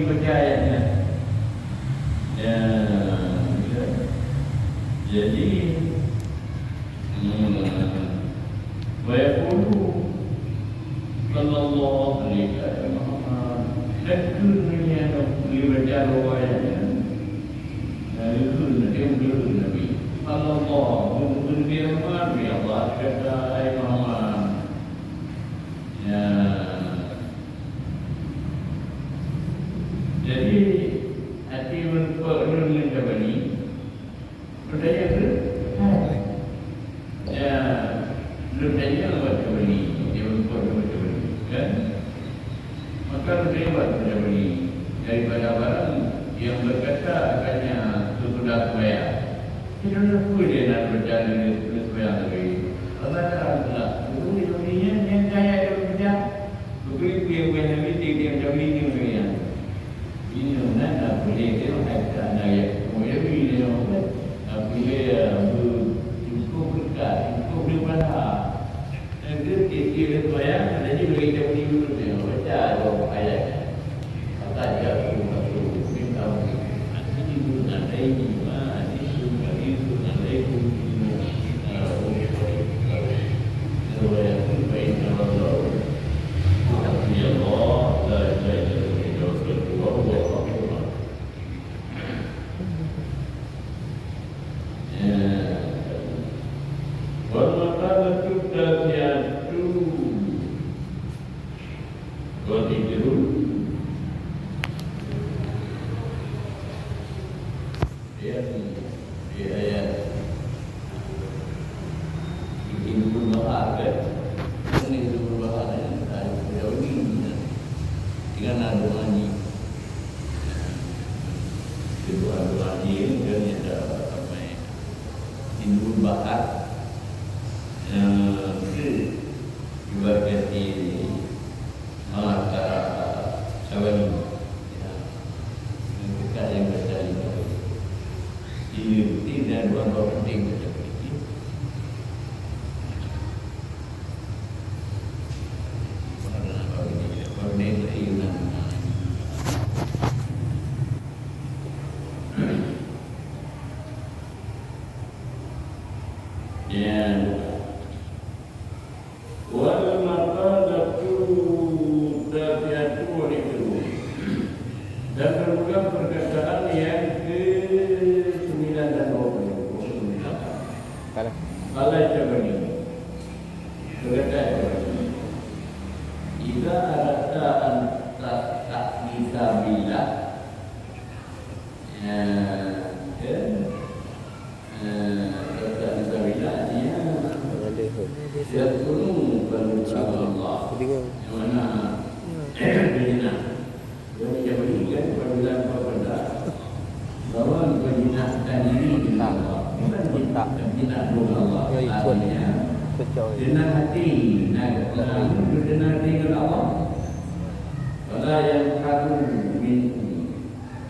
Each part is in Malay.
baca ayatnya. Ya, jadi wa yaqulu sallallahu alaihi wasallam lakunnya dibaca ayatnya. Lalu dia berdoa Nabi Allah berfirman ya Allah kata ay Muhammad ya. Jadi hati berperlu menjadi berdaya ke ya berdaya buat beri dia berperlu menjadi kan maka berdaya buat menjadi daripada barang yang berkata akannya sudah bayar. Tidak perlu dia nak berjalan dengan bayar lagi. Allah Taala itu dunia yang kaya dia bekerja. Bukti dia punya nabi dia macam ini dia. Ini mana boleh dia ada naya. Boleh dia orang. Tapi dia cukup berkat, cukup berpada. Negeri dia bayar, ada juga kita beri dulu dia baca dua ayat. Kata dia dengan hati dengan hati kepada Allah. Wala yang kamu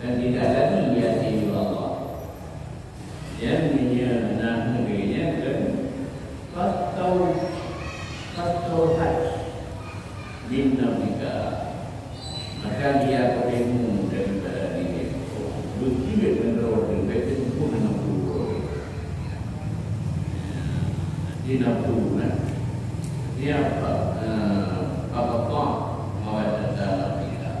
dan tidak lagi yaitu Allah. Yang menyana negerinya kan Fatau haj bin nabika. Maka dia bertemu daripada dia. Bukti menurut dia pun menurut dia nak bukan dia apa mawad dalam kita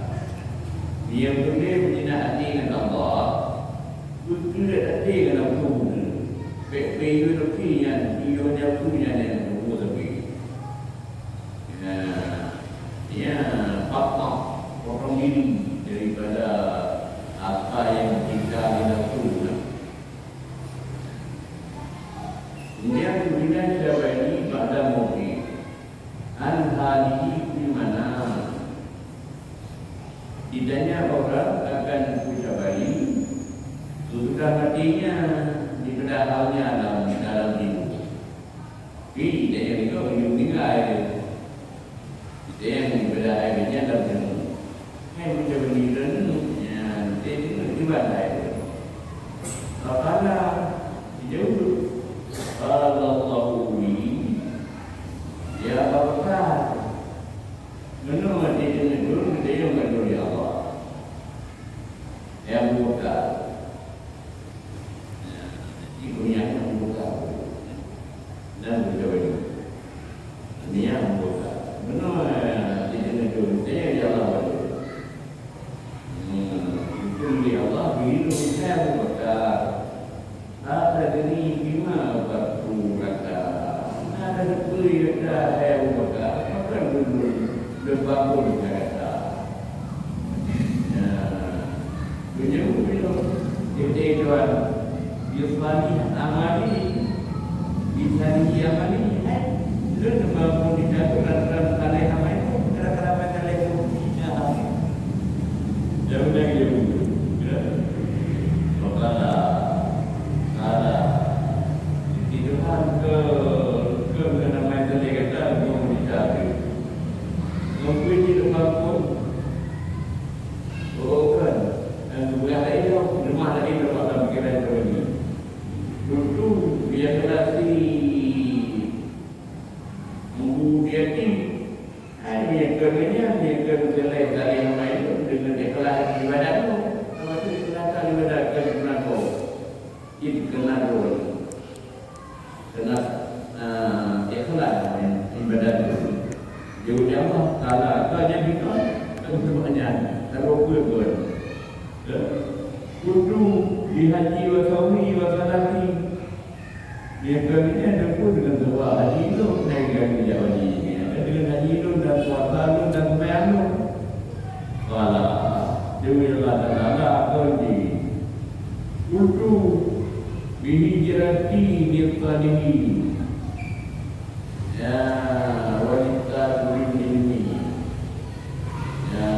dia boleh menjina hati dengan Allah betul hati dengan Tuhan pepe itu yang dia punya yang lebih dia fakta orang diri daripada apa yang kita lakukan. Kemudian kemudian siapa ini pada mobil Al-Hadi di mana tidaknya orang akan ucapkan sudah matinya di pedalnya dalam hidup. Tidak yang itu meninggal. Tidak yang pedalnya dalam hidup. Hai mencoba ya tidak ibadah. Apakah jauh Allah ya apa menurut dia dulu dia menurut Allah Ni yang buka. Benar di sini tu. Saya jalan balik. Itu dia Allah biru saya buka. Ada diri bima batu kata. Ada puri kata saya buka. Maka dulu lebangun kata. Beliau dia tuan Yusmani amali Bisani amali lu mampu dicatat dalam kalai amai itu kira-kira kalai itu jauh lagi jauh makala ada Tuhan ke nama itu kata mau dicatat mungkin itu mampu bukan bukan lagi rumah lagi dalam pikiran itu ini dulu dia kelasi kemudian ini yang kerjanya dia kerja dari rumah itu dengan dia kelas ibadah itu apa itu kelas ibadah kerana kau itu kena dulu kena dia kelas ibadah itu jauh jauh kalau kerja itu semuanya terlalu berat. Kudu dihaji wa saumi wa salati. Dia kerana ada pun dengan doa haji itu naik gaji haji ini. Ada dengan haji itu dan puasa itu dan sembahyang itu. Kalau jauhlah dan Allah kerji. Kudu bihijrati nirtadihi. Ya wanita turin ini. Ya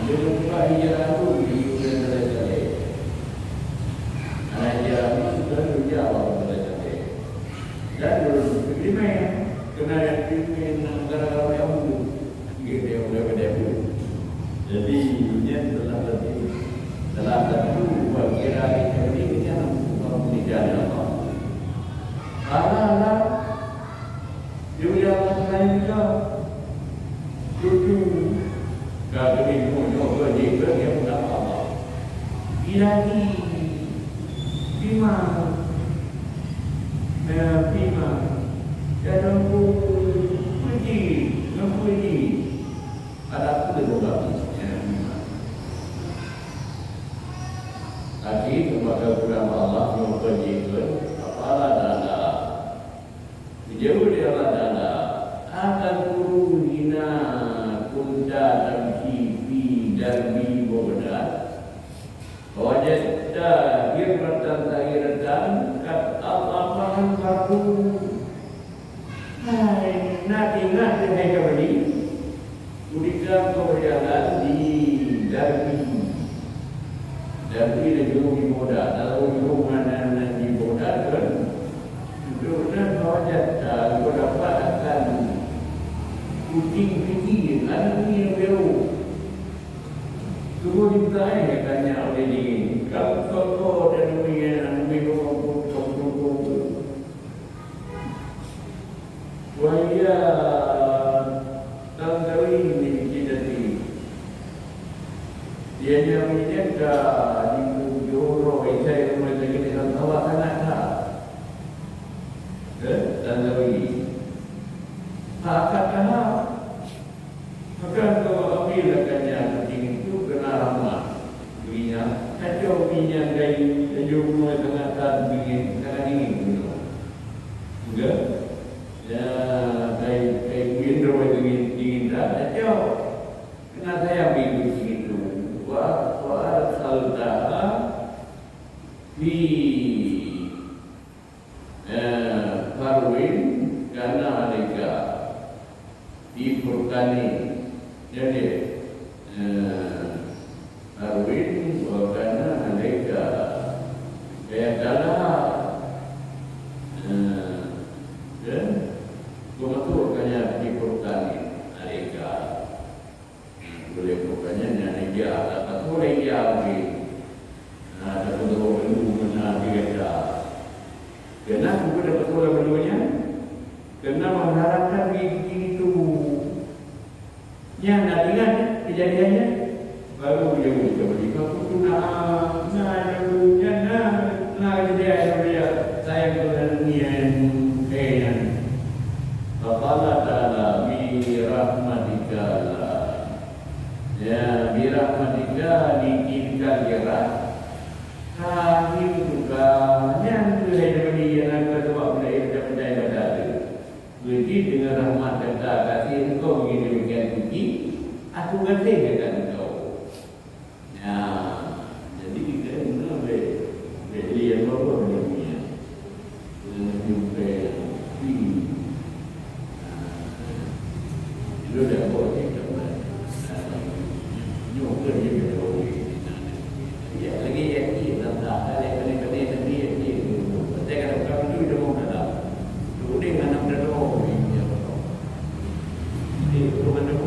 dia lupa hijrah itu. Dan lima kena pimpin negara yang gitu dia. Jadi dunia telah satu bagian ini kan orang tidak apa. Ala dunia lain juga dulu kalau ini mau berjaya yang apa? Ilahi bima bima dan puji ada apa juga tadi kepada ulama Allah puji apalah dana jauh dia dana akan turun hina kunta tamshi darbi bodas wajadta hirratan tahiratan kat Allah baru nanti hai kembali Udika kau berjalan di darbi dan jauh di boda lalu jauh mana di boda kan dan wajadta kau dapatkan kucing ada yang baru tunggu ditanya katanya oleh dingin kalau dan wahia tanggawi ini jadi dia yang menjaga di Joro saya rumah lagi dengan kawasan ada tanggawi kata maka kalau ambil akannya kucing itu kena ramah berinya kacau minyak dari rumah tengah saat dingin sangat dingin enggak ya kayak gendro dingin dah jauh kena saya ambil begitu wa salta di Parwin karena mereka di Purkani jadi Parwin karena mereka kayak dalam Kebetulannya di Purkani mereka boleh bukannya dia tak boleh dia ambil ada betul mana dia kenapa kita betul belunya karena mengharapkan begitu yang nak ingat kejadiannya baru dia mencoba jika pun dia sayang dengan dunia yang kaya. Allah Ta'ala juga dikirimkan kira kami juga yang berhadapan yang akan sebab benda yang percaya pada itu. Jadi dengan rahmat dan kasih engkau begini demikian tinggi, aku kasih kepada engkau. Ya, jadi kita ini beli yang baru dunia. Jumpa itu dah boleh kita. Jumpa dia betul. Ya lagi yang ini tentang hal yang penting tadi yang ini. Saya kata kami itu dah mau dah. Dulu dia mana dah tahu ini apa. Ini tu mana tu?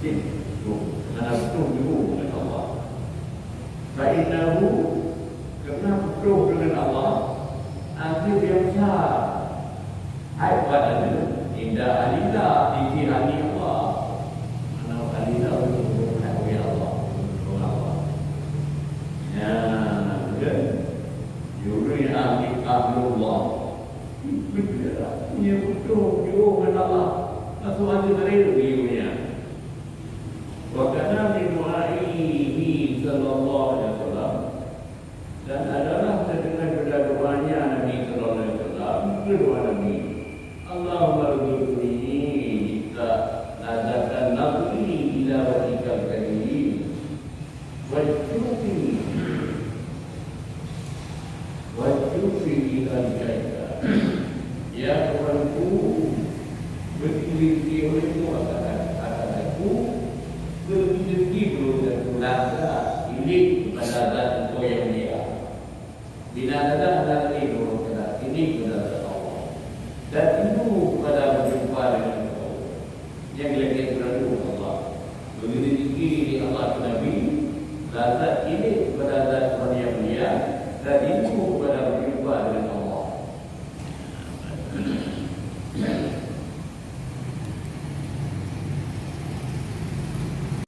Mana betul dulu dengan Allah. Fa'innahu, kerana betul dengan Allah, akhir yang besar. Hai pada indah alillah, dikirani Allah. Mana alillah betul oleh Allah, betul Allah. Ya, betul. Yuri ahlullah. Betul. Ia betul dengan Allah. Atau ada mereka beliaunya. Wakana min du'aihi sallallahu alaihi wasallam, dan adalah terdengar pada doanya Nabi sallallahu alaihi wasallam, kedua Nabi, Allahumma rzuqni jika nazarkan nafsi ila wajhikal karim wajhufi ila jaika. Ya Tuhanku, berdiri olehmu akan aku berhenti berusaha rasa ini kepada zat Engkau yang mulia. Bila ada zat ini berusaha ini kepada Allah. Dan itu kepada berjumpa dengan Engkau. Yang lagi beradu Allah. Begitu tinggi Allah ke Nabi. Zat ini kepada zat yang mulia. Dan itu kepada berjumpa dengan Allah.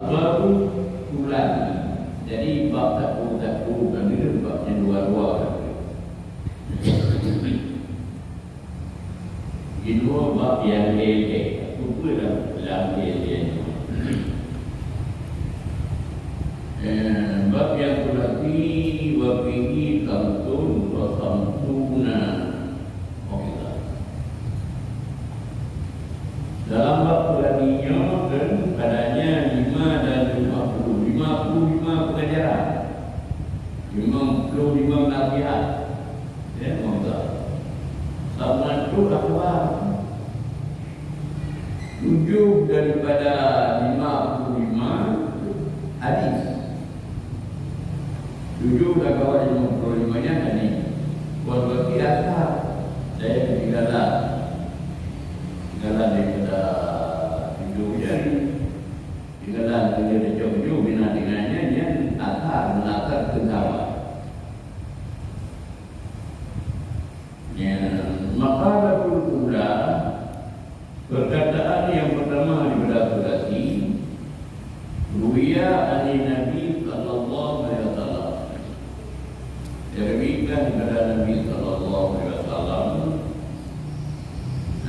Baru ulangi. Jadi bab tak perlu kan dia babnya dua-dua kan. Kedua bab yang lelek. Lupa dalam lelek. Bab yang berarti wabihi tamtun wa tamtuna. Okey. Dalam bab ulanginya dan padanya 5 dan 50 pengajaran, 55 nasihat. Ya, maka sama itu akhbar 7 daripada 55 hadis. 7 daripada 55 nya hadis. Buat asar saya ketinggalan daripada hidup jari. Tinggalan dia jauh-jauh bina dengannya yang menakar ke bawah. Maqalatul ula, perkataan yang pertama daripada surasi ruya ani Nabi sallallahu alaihi wasallam. Diriwayatkan kepada Nabi sallallahu alaihi wasallam.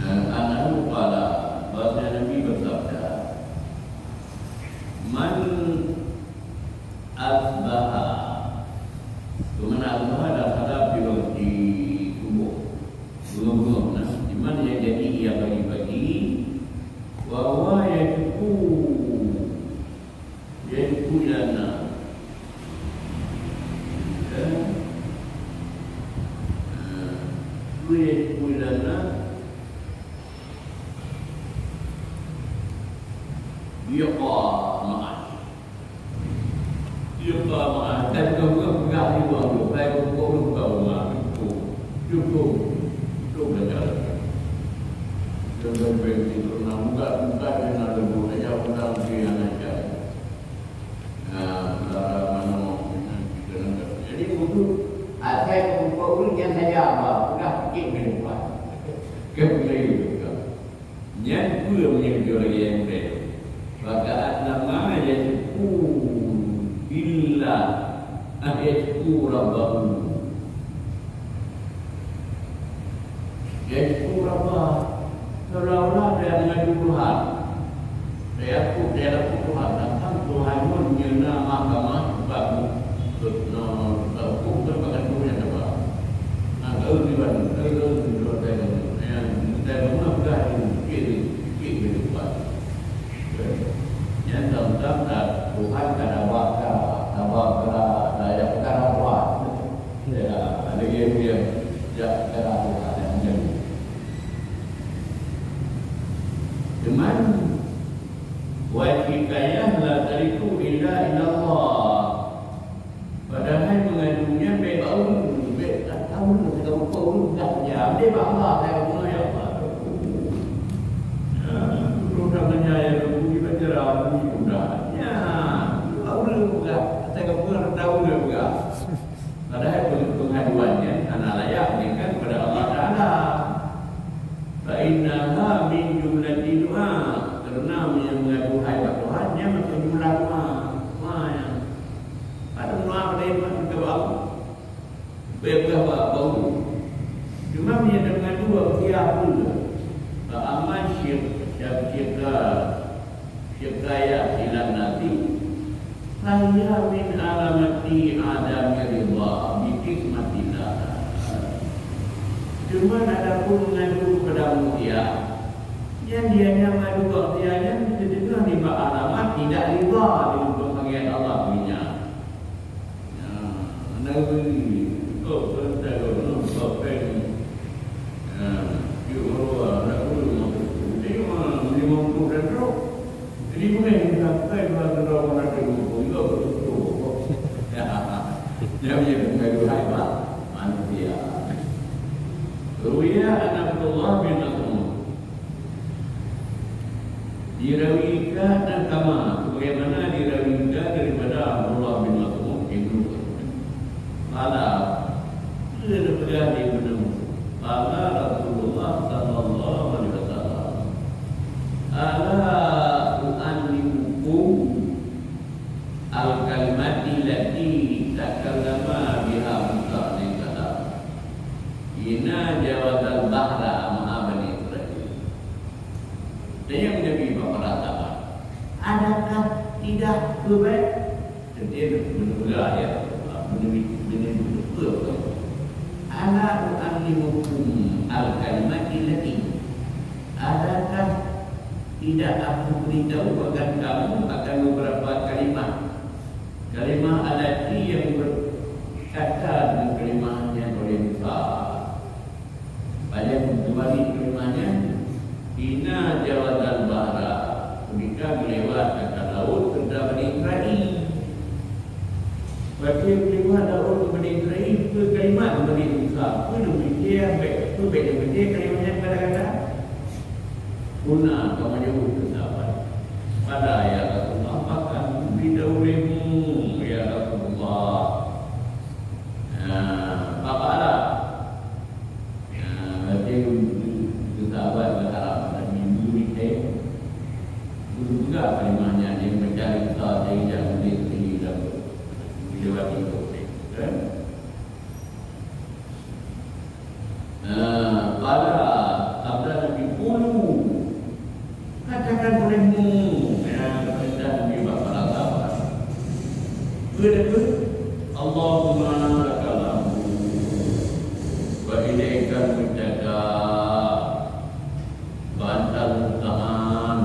Anahu qala, bahasa Nabi bersabda, man asbaha, kemana asbaha adalah hadap di kubur gunung-gunung. Di mana yang jadi ia pagi-pagi, wa yaku lana, yaku lana Yuqa dan kau pegang di luar tu, saya kau buka rumah, cukup belajar. Jangan berhenti kerana buka dengan ada buku aja undang dia aja. Mana mau kita nak? Jadi buku saya buka dulu yang saya apa, sudah fikir ke depan. Kembali juga. Yang pula menjadi orang yang berbeza. Maka nama yaitu billah ayatku rabbahu. Yaitu rabbah. Seolah-olah dia mengadu Tuhan. Dia Tuhan. Datang Tuhan pun menyena mahkamah babu. Hukum terbakan Tuhan yang dapat. Keutiban dan mudah-mudah fikir ke depan. Yang tentang Tuhan kada waka, daya perkara buat. Ya, ada dia kada Tuhan yang menjadi. Cuman wajibnya la tariku illa illallah. Padahal mengadunya bebaun, tahun kita pun dah jam dia Allah saya punya ya Allah. Namanya yang lebih berjalan mudah. Ya, tahu juga. Saya pun tahu juga. Padahal pengaduannya anak layak berikan kepada Allah Taala. Fa'innaha min jumlati doa. Kerana yang mengadu haibat Tuhan, dia macam jumlah doa. Ada doa pada iman kita baru. Berapa baru. Cuma dia ada mengadu dia pula. Amal syirkaya silan nanti. Saya min alamati adam ridha bi hikmatillah. Cuma ada pun mengadu kepada dia. Yang dia mengadu kepada dia itu lima alamat tidak ridha dengan pemanggilan Allah punya. Nabi jadi boleh sampai pada orang ada juga betul. Dia punya mengadu haibat manusia. Ruya Abdullah bin Mas'ud dirawikan kama sebagaimana dirawikan daripada Abdullah bin Mas'ud Ibnu Qala daripada Ibnu Qala Rasulullah sallallahu alaihi wasallam ala al-kalimati lati takallama biha Musa alaihi salam. Ina jawazal bahra ma'a bani Israil. Dan yang menjadi beberapa sahabat, adakah tidak berbaik? Dia menurut ya, menurut ala u'allimukum al-kalimati lati. Adakah tidak aku beritahu akan kamu akan beberapa kalimat alati yang berkata dengan kalimat yang boleh besar. Pada kembali kalimahnya ina jawazal bahra ketika melewat akan laut kepada Bani Israil. Bagi melewat laut ke Bani Israil ke kalimat Bani Musa itu fikir kalimatnya kata-kata guna kamu jauh bersahabat pada ya Rasulullah makan bidaulimu ya Rasulullah. Apa lah berarti bersahabat berharap dan minggu ini dulu juga kalimahnya dia mencari besar dari jangan diri dan dilewati itu kan. Pada sabda Nabi Ulu katakan olehmu yang dan juga para sahabat. Kedua, Allahumma lakal hamdu wa ilaikal mujada wa antal musta'an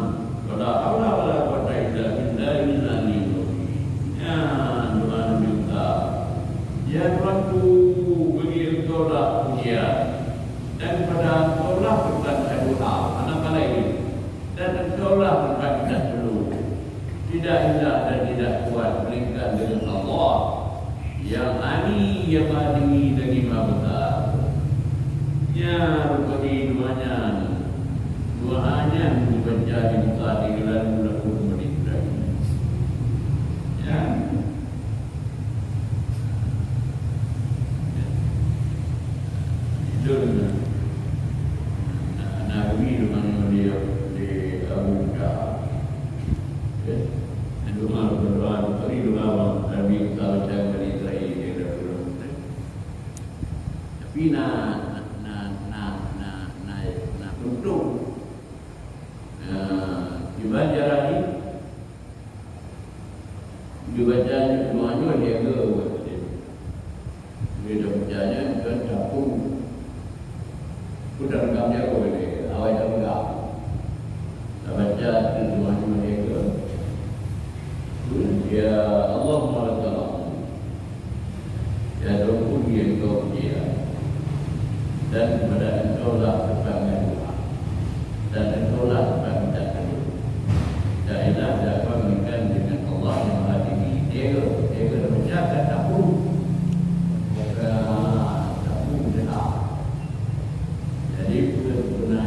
wa la haula wa la quwwata illa billahil aliyyil azim. Ya Tuhan kita, ya Tuhanku, bagi Engkaulah pujian dan pada Engkaulah berkata doa. Apa lagi? Dan Engkaulah berkata dulu. Tidak indah dan tidak kuat melainkan dengan Allah yang ani, yang adil dan yang maha besar. Ya rupanya doanya dibaca di muka di gelar laku menikah. Ya. Itu Nabi dengan dia di Abu Dhabi. Doa berdoa tadi doa Nabi tahu cara Israel dia berdoa. Tapi nak untuk dibaca lagi dibaca doanya dia ke dia dah bacanya kan capung sudah rekamnya kau ini awal dah enggak baca doanya dia ke ya Allah Taala ya Tuhan dia kau dia dan kepada Engkau lah berbangun doa dan Engkau lah berbangun doa dan ilah dapat mengikat dengan Allah yang maha tinggi. Dia menjaga takut takut dah jadi pernah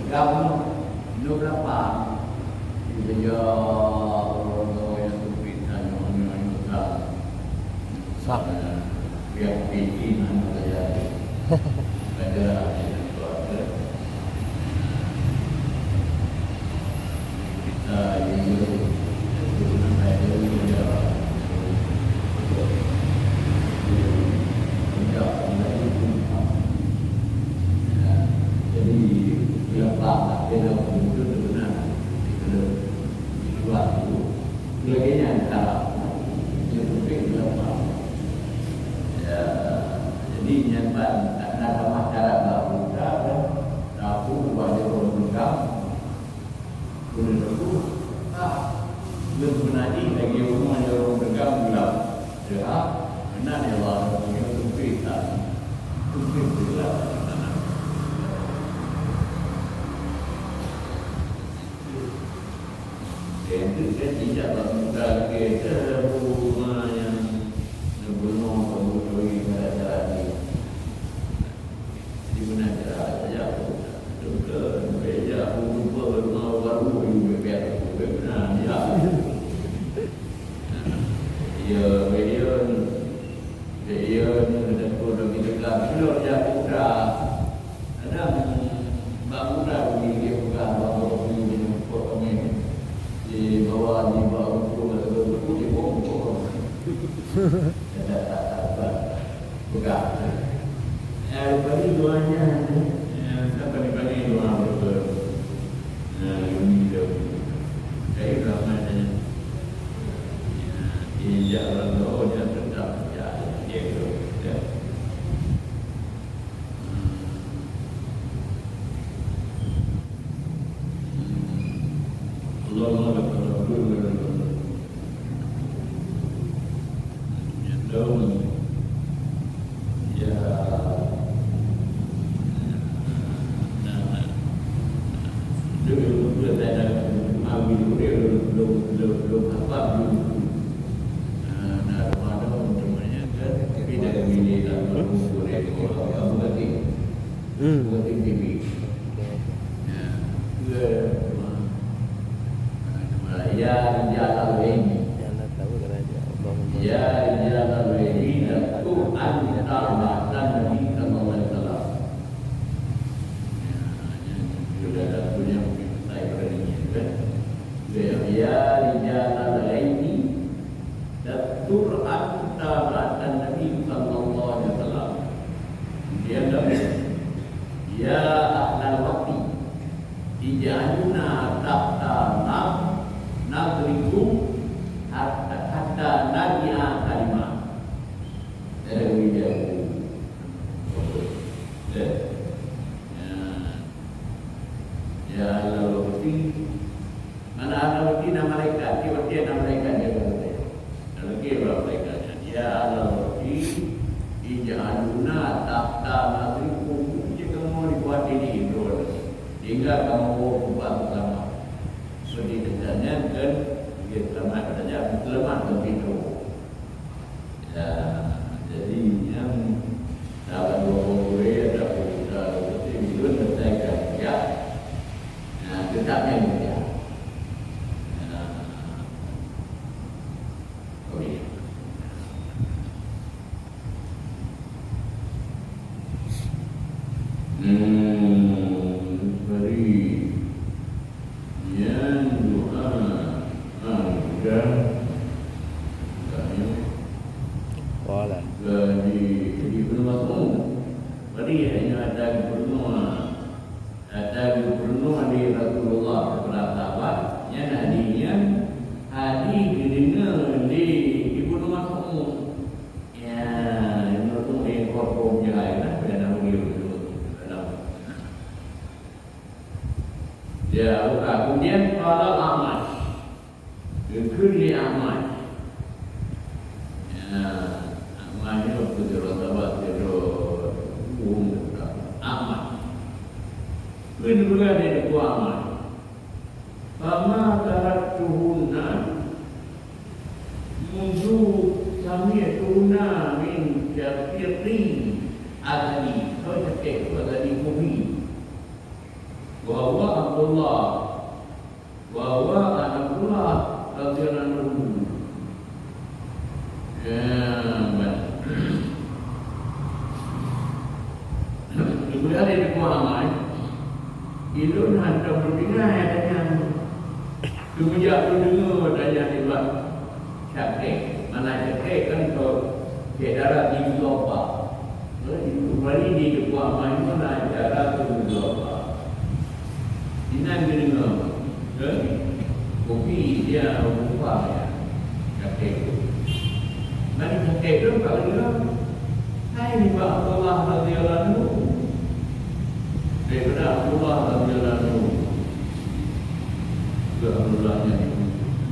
Gabung no berapa dia orang yang berpindah yang besar yang bikin saya ada kita ini kemudian kalau Ahmad Kekuli Ahmad Ahmad ni waktu sahabat Ahmad benar-benar dia kuat Ahmad Fama taraktuhunna mundu sami'tuna min syafiqin adani kau cakap tu adani kubi Wa Abdullah wa Abdullah radhiyallahu anhu. Kemudian ada Muhammad Ilun hantar berbina adanya. Kemudian aku dengar adanya sebab cakek. Mana cakek kan kau darah tinggi lopak. Itu kali di depan main mana darah tinggi lopak. Ini dia dengar. Kopi dia lupa ya. Cakek tu. Mana cakek tu kalau dengar. Hai ni Pak Abdullah radhiyallahu anhu. Daripada Abdullah radhiyallahu anhu. Abdullahnya itu.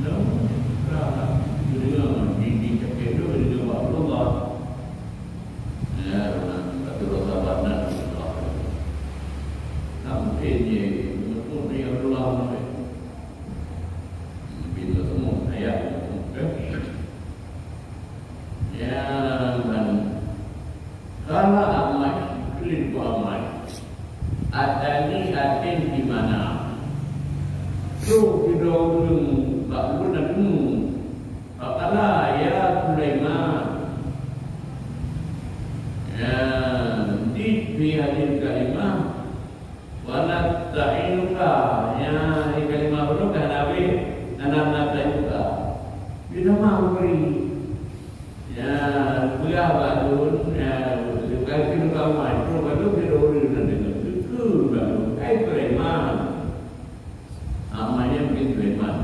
Kenapa? Dengar di cakap itu dengan Abdullah. Ya, Abdullah sahabat Nabi. Sampai dia menurut dia Abdullah sampai. Bila semua ayat. Ya, dan kalau amat, kelip amat. Adani atin di mana? Tu kita belum tak pernah temu. Apakah ya Sulaiman? Ya, di hadis kalimah wala ta'inuka. Ya, kalimah itu kan Nabi anak-anak ta'inuka. Kita mahu beri. Ya, belah badun. Ya, kalau kita kawan, kalau badun kita orang nanti. Baru, hai Sulaiman. Namanya mungkin Sulaiman.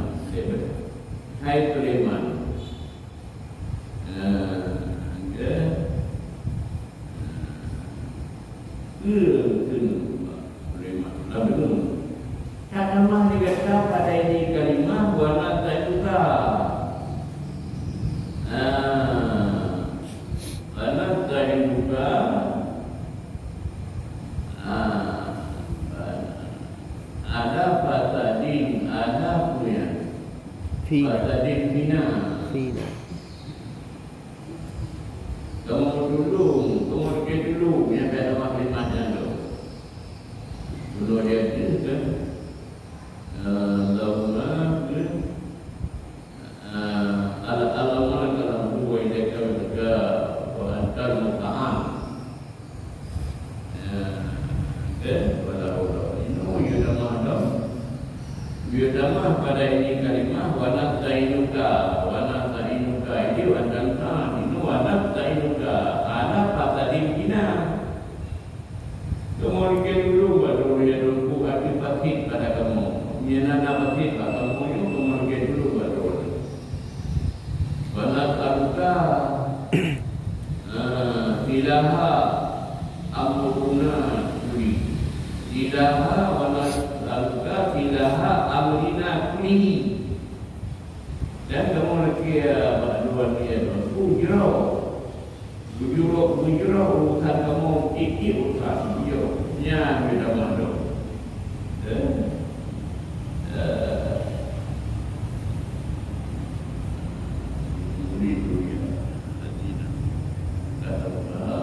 Hai Sulaiman. Sulaiman. Lalu, kalimah dikata pada ini kalimah wala ta'inuka. Wala ta'inuka. Ada fatadin, ada punya fatadin Fina. Kamu pergi dulu yang ada maklimahnya tu. Dulu dia itu kan Allahumma Allahumma kalau buat dia kalau juga antar muta'am. Yudama pada ini kalimah wana ta'inuka. Wana ta'inuka ini wadangka. Ini wana ta'inuka. Ana patadim kina. Kemudian dulu baru dia lumpuh hati patih pada kamu. Ia nana patih pada kamu itu kemudian dulu baru. Wana ta'inuka. Ilaha amruna kuli. Ilaha wana ta'inuka. Ilaha amrina kulihi. Dan kamu lagi dua dia bujurau urusan kamu urusan dia nya beda mana itu ya tidak kata kita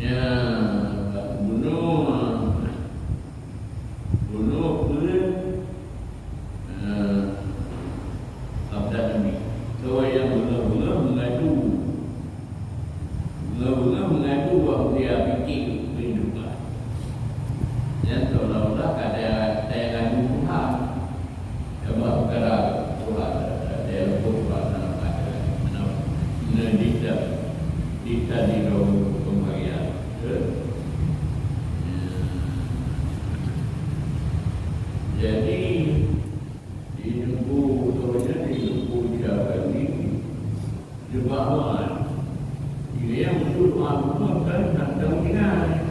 ya bunuh abda Nabi. So yang bunga mengadu bahawa dia fikir kehidupan. Dan seolah-olah ada tayangan Tuhan. Sebab perkara Tuhan ada Tuhan ada dikta di dalam pembagian. Jadi hidupku terusnya hidupku siapa ini jebakan ini yang betul mahu kan tak tahu ingat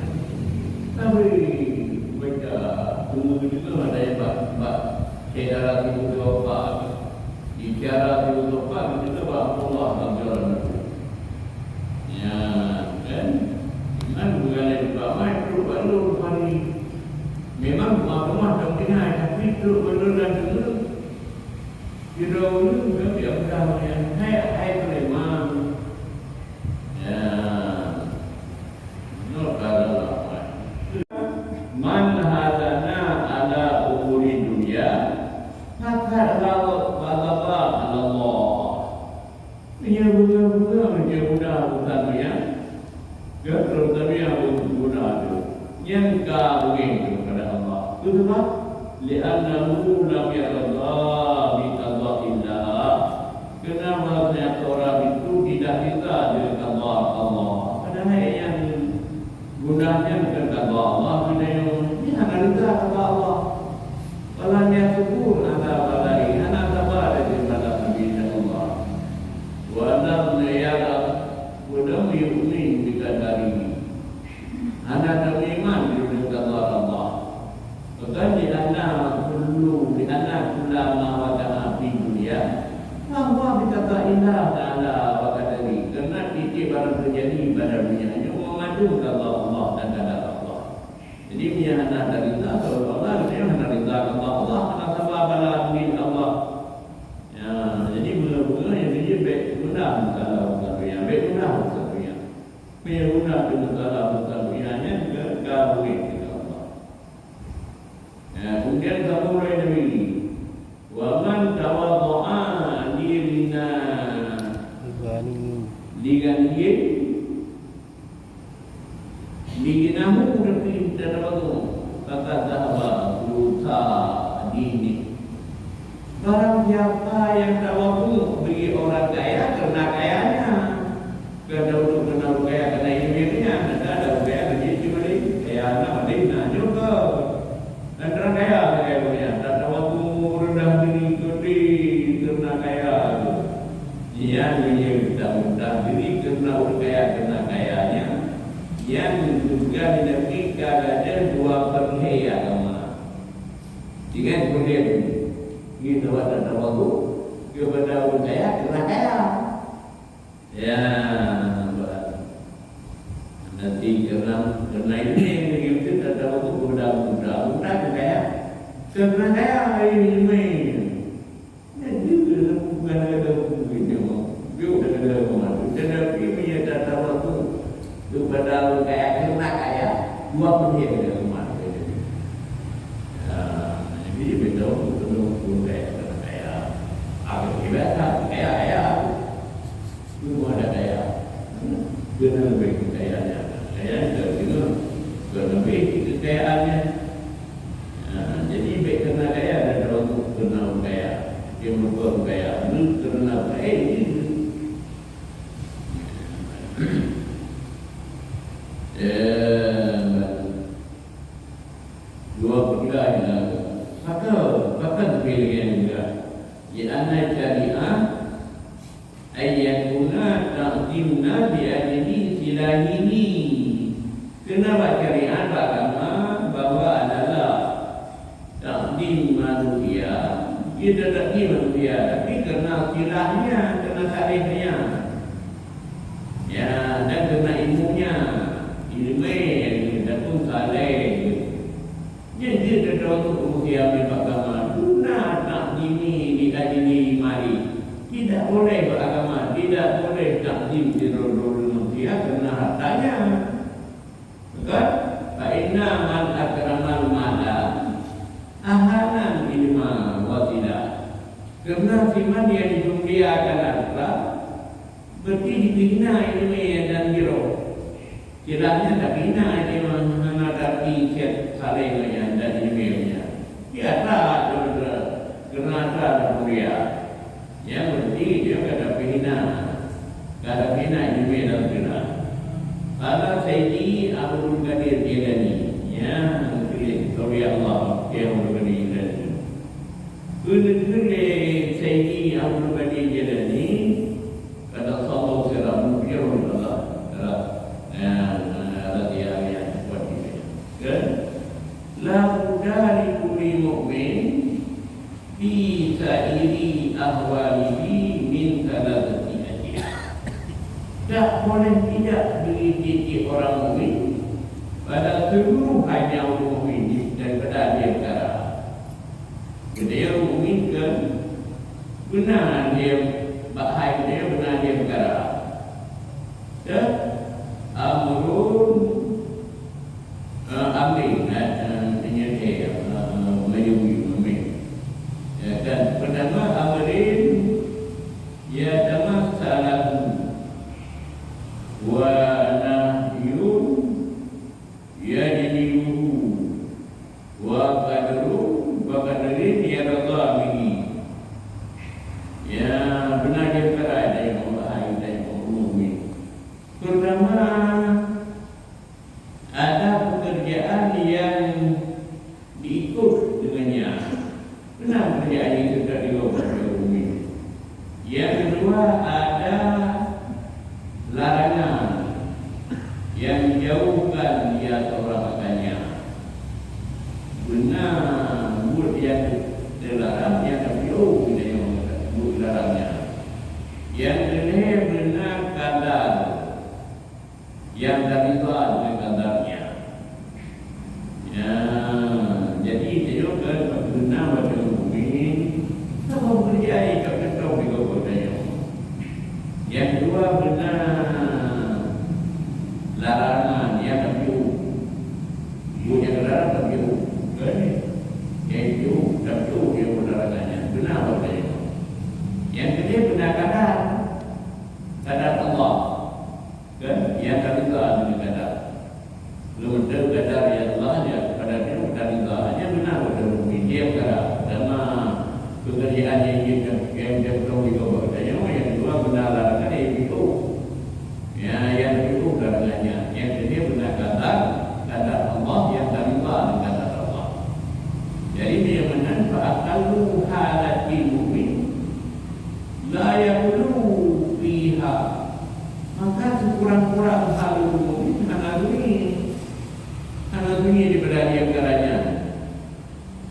tapi baca tunggu juga ada yang bak cara tidur lupa cara tidur lupa kita bahawa Allah mengajar ya kan iman bukan juga main perlu hari memang rumah tak tinggal tapi itu benar dan benar. Kita dulu dia berkata yang hai Sulaiman. Ya, yang kawin kepada Allah. Itu sebab li'annahu lam yarallah bi qada'illah. Kenapa ternyata orang itu tidak rida dengan qada Allah. Padahal yang gunanya bukan qada Allah, gunanya dia hanya rida kepada Allah. Kalau dia syukur ada balai, ana sabar daripada Nabi Allah. Wa lam yara wa lam yu'min bi qadarihi. Ana teriman dengan qada Allah. Bukan di anna kullu ma wada'a fi dunia. Bahwa berkata indah ta'ala wa qadari. Kerana titik barang terjadi pada dunia ini mengadu qada Allah dan qadar Allah. Jadi dia hendak dari Allah, dia hendak dari Allah, hendak sabar pada min Allah. Ya, jadi mula-mula yang dia baik guna kalau yang baik guna satunya. Baik guna dengan kalau satunya juga kawin dengan Allah. Ya, kemudian kamu ini wa man tawadda'a lirina liganiye liginahu berarti dalam waktu kata zahaba luta dini. Barang siapa yang tawaddu bagi orang kaya karena kayanya, kerana untuk kaya karena ilmunya, ada kaya kerja cuma ni kaya anak Madinah juga. Dan orang kaya punya, tak tawaddu rendah diri kerana kaya. Dia rendah diri kerana orang kaya karena kayanya. Yang juga dinamakan ada dua perhai agama. Tiga kemudian kita ada tawaddu kepada orang kaya kerana kaya. Ya, nanti kerana ini kita ada tawaddu kepada budak kaya. Kerana kaya ini. Jadi bukan ada begini. Dia ada mana? Tetapi dia tak tawaddu kepada orang kaya kerana kaya. Dua perhai ada mana? Jadi betul orang kaya kerana kaya. Agak ibadah kaya. Semua ada kaya. Kena lebih kekayaannya. Kaya kena lebih kekayaannya. Jadi baik kena kaya dan orang kena kaya. Dia merupakan kaya. Ini kena kaya. Dua perkara maka terpilih juga. Iana syariah ayatuna ta'zimna bi ajli silahini. Kenapa syariat agama bahwa adalah ta'zim manusia. Kita ta'zim manusia tapi kerana silahnya, kerana tarifnya. Ya, dan kerana ilmunya. Ilmu dan pun saleh. Jadi dia untuk usia beragama. Guna ta'zimi di ajli mari. Tidak boleh beragama, tidak boleh takdim dirul manusia kerana hartanya. Bukan? Fa'inna man akramal mala ahanan ilma wa tidak. Kerana firman yang dijumliakan harta berarti dibina ilmu dan hero. Kiranya tak bina ilmu menghadapi saling dan ilmunya. Dia tak kerana tak mulia. Ya berarti dia kata pihina ilmu dan kena. Ala Sayyidi Abdul Qadir Jilani. Ya, sorry Allah yang Abdul Qadir Jilani. Kena Sayyidi Abdul Qadir Jilani kata sallallahu alaihi wasallam dia Allah. La dari kulli mu'min fi sa'iri ahwalihi min thalathati ajiyah. Tak boleh tidak dididik orang mukmin pada seluruh hanya orang mukmin daripada dia perkara. Dia mukmin kan benar dia bahaya dia benar dia perkara. Dan amrun amrin dan pertama amrin ya tamassalahu wa nahyun yajlibu pertama ada pekerjaan yang diikut dengannya. Benar pekerjaan itu tak dilakukan oleh bumi. Yang kedua ada larangan yang dijauhkan dia orang makannya. Benar buat yang dilarang yang terjauh dia buat larangnya. Yang kedua benar kadar yang terlibat dengan kadarnya. Ya, jadi dia juga benar macam bumi. Sama berjaya kat kau di kotanya. Yang kedua benar larangan yang terjauh. Bukan larangan terjauh. Yang terjauh dia larangannya. Benar katanya. Yang kedua benar kadar Allah. Kan? Yang terlibat dengan kadar. Belum ada kadar yang Allah dia kadarnya terlibat. Hanya benar betul bumi dia kadar. Sama pekerjaan yang dia tahu di bawah katanya. Yang kedua benar larangan yang itu. Ya, yang itu larangannya. Yang kedua benar kadar Allah yang terlibat dengan kadar Allah. Jadi dia menanfaatkan halati bumi. La yaqulu fiha. Maka sekurang-kurang hal umum anak dunia daripada dia caranya.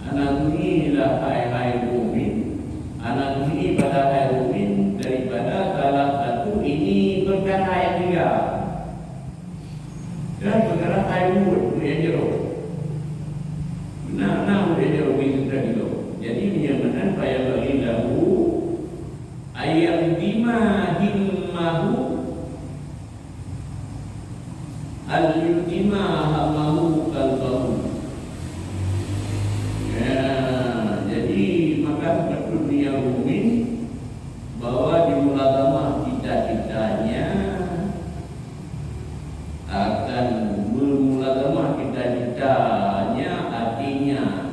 Anak dunia lah hai bumi. Anak dunia pada hai bumi daripada salah satu ini perkara yang tiga. Dan perkara hai bumi yang jeruk. Nah, dia jeruk itu tadi tu. Jadi dia menan payah bagi lahu ayam bima himmahu al-yultima hamahu kalbahu. Ya, jadi maka betul dunia bumi bahwa di muladamah cita-citanya akan bermuladamah cita-citanya artinya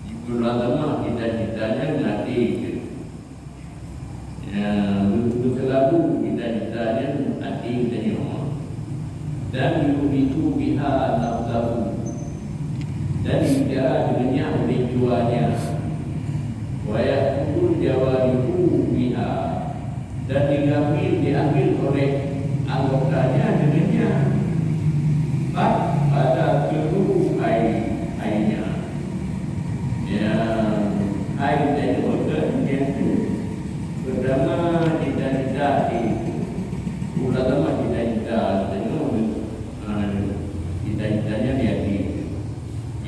di muladamah cita-citanya nanti ya berselalu cita-citanya hati dan dan yuhitu biha nafsahu dan bicara dengannya oleh jiwanya wa yaqul jawarihu biha dan diambil oleh anggotanya dengannya pada seluruh airnya. Ya, air dan itu pertama cita-cita ulama cita-cita cita-citanya di hati.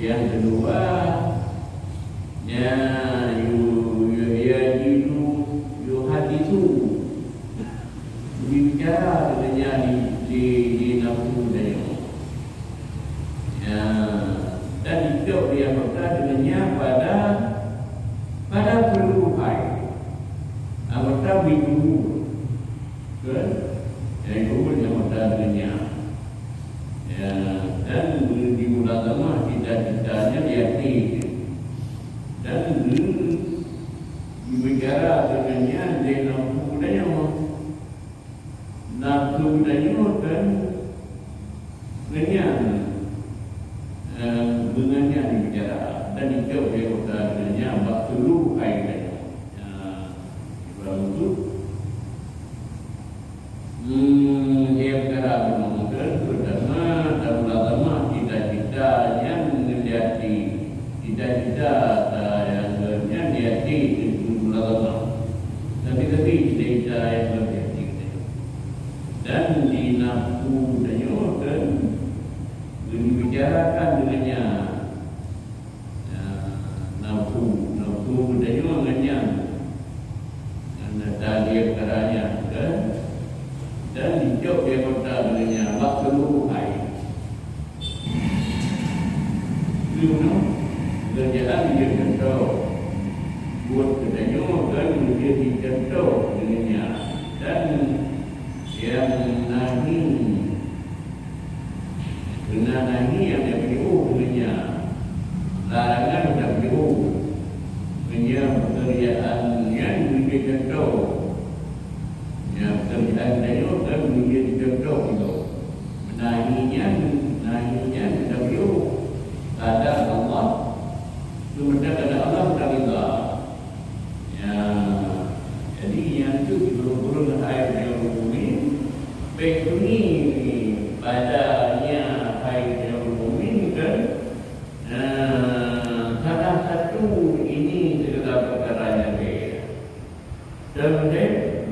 Yang kedua ya yuhadisu berbicara dengannya di nafsu dia. Ya, dan hidup dia berkata dengannya pada seluruh air. Anggota bidu kan? Yang kubur yang anggota dengannya. Ya, dan di muladamah cita-citanya di hati. Dan berbicara dengannya di nafsu dia. Nafsu dia kan dengannya dibicara dan hidup dia berkata dengannya seluruh air dia. Dia berkata pertama dalam lama cita-citanya menjadi cita-cita yang berhati itu lama. Tapi cita-cita yang berhati dan di nafsu dan kan dibicarakan dengannya nafsu dengannya dan dia berkatanya dan hijau dia berkata dengannya seluruh air. Kerjaan dia contoh buat katanya kan dia dicontoh dengannya dan yang nahi benar nahi yang dia beriu dengannya larangan tak beriu dengannya pekerjaan yang dia contoh yang pekerjaan dia kan itu ni padanya hai yang mukmin kan. Salah satu ini segala perkaranya dia. Dan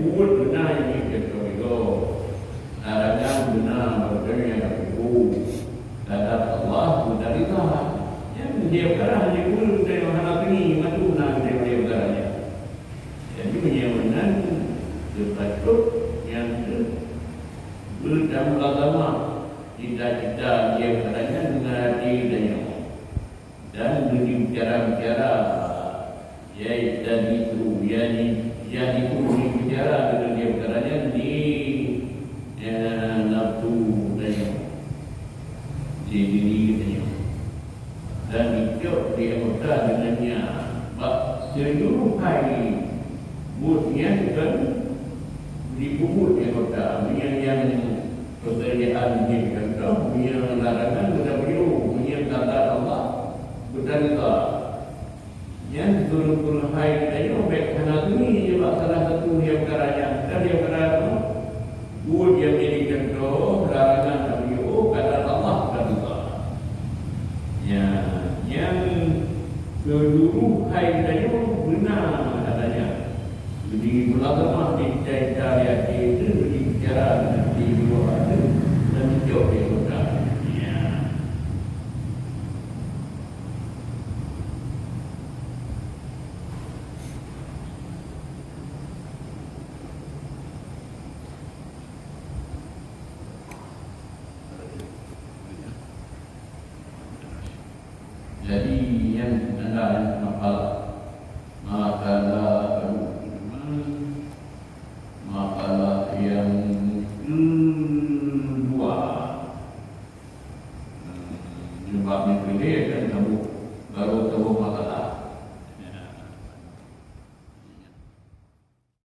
buat benar ini kita larangan benar berkena itu. Kata Allah dari Allah. Yang dia perkara dia pun dari mana ini matu nak dia perkaranya. Jadi menyewanan sepatut yang berdalam agama cita-cita dia perkaranya mengerti dan berbicara-bicara ya dan itu yang itu berbicara dengan dia perkaranya di nafsu di diri dia dan itu dia berkata dengannya seluruh hari buatnya kan dibubut dia berkata yang pekerjaan dia berkata yang larangan sudah beliau yang kata Allah berkata yang turun-turun hari kita baik karena ini juga salah satu dia berkata dan dia berkata buat dia menjadikan doa larangan beliau kata Allah berkata yang seluruh hai tadi benar katanya. Jadi ulama dicari-cari itu berbicara di luar dan jauh di kota. Jadi yang anda makalah yang kedua sebab yang kedua kan kamu baru tahu makalah